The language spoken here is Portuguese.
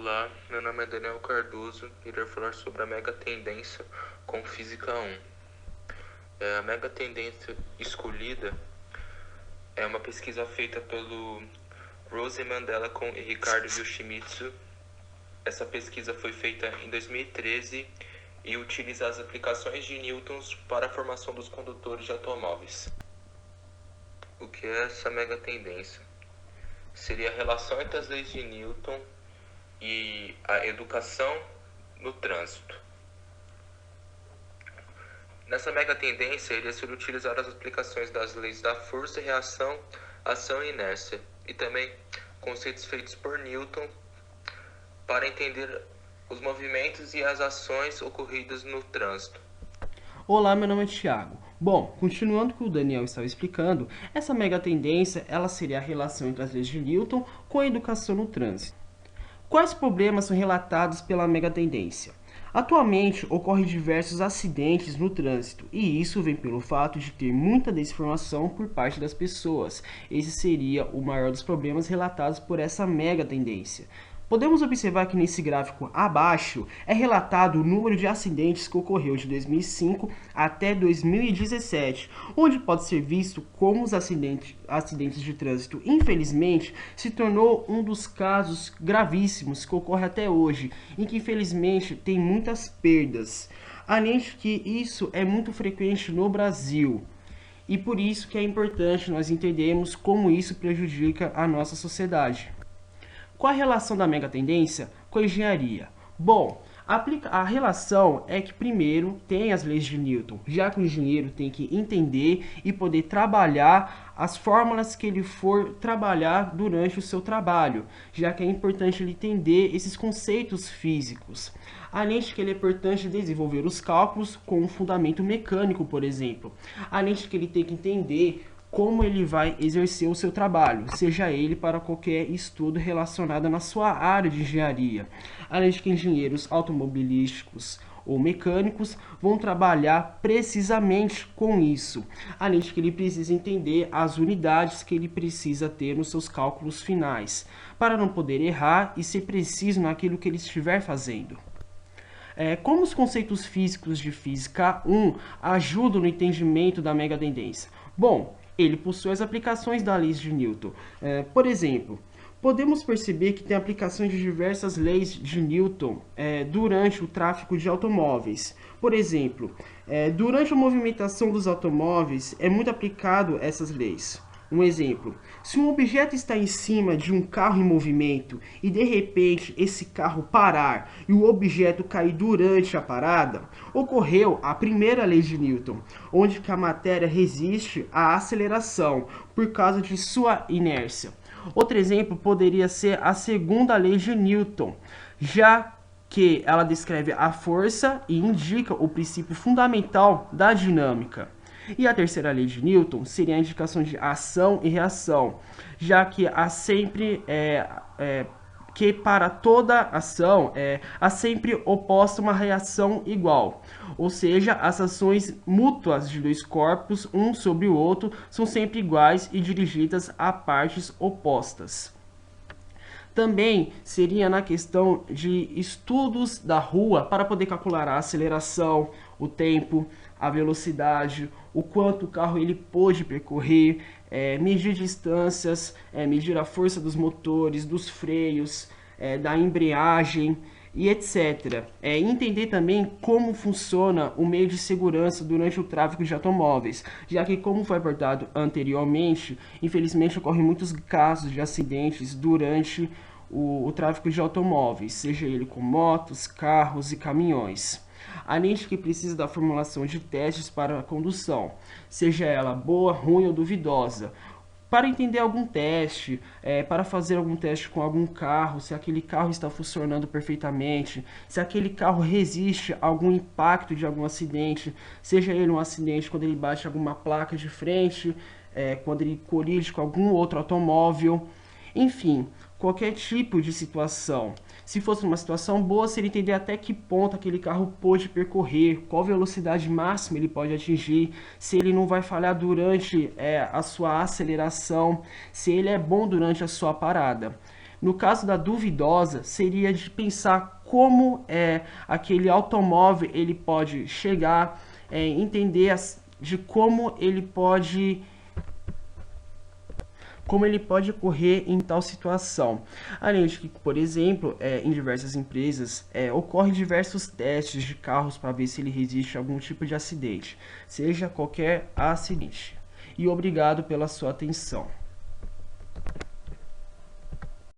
Olá, meu nome é Daniel Cardoso e irei falar sobre a mega tendência com Física 1. A mega tendência escolhida é uma pesquisa feita pelo Rose Mandela e Ricardo Yoshimitsu. Essa pesquisa foi feita em 2013 e utiliza as aplicações de Newton para a formação dos condutores de automóveis. O que é essa mega tendência? Seria a relação entre as leis de Newton e a educação no trânsito. Nessa mega tendência, iria ser utilizar as aplicações das leis da força e reação, ação e inércia, e também conceitos feitos por Newton para entender os movimentos e as ações ocorridas no trânsito. Olá, meu nome é Thiago. Bom, continuando o que o Daniel estava explicando, essa mega tendência ela seria a relação entre as leis de Newton com a educação no trânsito. Quais problemas são relatados pela mega tendência? Atualmente ocorrem diversos acidentes no trânsito e isso vem pelo fato de ter muita desinformação por parte das pessoas. Esse seria o maior dos problemas relatados por essa mega tendência. Podemos observar que nesse gráfico abaixo é relatado o número de acidentes que ocorreu de 2005 até 2017, onde pode ser visto como os acidentes de trânsito, infelizmente, se tornou um dos casos gravíssimos que ocorre até hoje, em que infelizmente tem muitas perdas. Além de que isso é muito frequente no Brasil. E por isso que é importante nós entendermos como isso prejudica a nossa sociedade. Qual a relação da mega tendência com a engenharia? Bom, a relação é que primeiro tem as leis de Newton, já que o engenheiro tem que entender e poder trabalhar as fórmulas que ele for trabalhar durante o seu trabalho, já que é importante ele entender esses conceitos físicos. Além de que ele é importante desenvolver os cálculos com um fundamento mecânico, por exemplo. Além de que ele tem que entender como ele vai exercer o seu trabalho, seja ele para qualquer estudo relacionado na sua área de engenharia. Além de que engenheiros automobilísticos ou mecânicos vão trabalhar precisamente com isso. Além de que ele precisa entender as unidades que ele precisa ter nos seus cálculos finais, para não poder errar e ser preciso naquilo que ele estiver fazendo. Como os conceitos físicos de Física 1 ajudam no entendimento da mega tendência? Bom, ele possui as aplicações da lei de Newton. Por exemplo, podemos perceber que tem aplicações de diversas leis de Newton durante o tráfego de automóveis. Por exemplo, durante a movimentação dos automóveis é muito aplicado essas leis. Um exemplo, se um objeto está em cima de um carro em movimento e de repente esse carro parar e o objeto cair durante a parada, ocorreu a primeira lei de Newton, onde que a matéria resiste à aceleração por causa de sua inércia. Outro exemplo poderia ser a segunda lei de Newton, já que ela descreve a força e indica o princípio fundamental da dinâmica. E a terceira lei de Newton seria a indicação de ação e reação, já que há sempre que para toda ação há sempre oposta uma reação igual. Ou seja, as ações mútuas de dois corpos, um sobre o outro, são sempre iguais e dirigidas a partes opostas. Também seria na questão de estudos da rua para poder calcular a aceleração, o tempo, a velocidade, o quanto o carro ele pôde percorrer, medir distâncias, medir a força dos motores, dos freios, da embreagem e etc. Entender também como funciona o meio de segurança durante o tráfego de automóveis, já que, como foi abordado anteriormente, infelizmente ocorrem muitos casos de acidentes durante o tráfego de automóveis, seja ele com motos, carros e caminhões. Além de que precisa da formulação de testes para a condução, seja ela boa, ruim ou duvidosa, para entender algum teste, para fazer algum teste com algum carro, se aquele carro está funcionando perfeitamente, se aquele carro resiste a algum impacto de algum acidente, seja ele um acidente quando ele bate alguma placa de frente, quando ele colide com algum outro automóvel, enfim, qualquer tipo de situação. Se fosse uma situação boa, seria entender até que ponto aquele carro pode percorrer, qual velocidade máxima ele pode atingir, se ele não vai falhar durante a sua aceleração, se ele é bom durante a sua parada. No caso da duvidosa, seria de pensar como aquele automóvel ele pode chegar, entender de como ele pode ocorrer em tal situação. Além de que, por exemplo, em diversas empresas, ocorrem diversos testes de carros para ver se ele resiste a algum tipo de acidente, seja qualquer acidente. E obrigado pela sua atenção.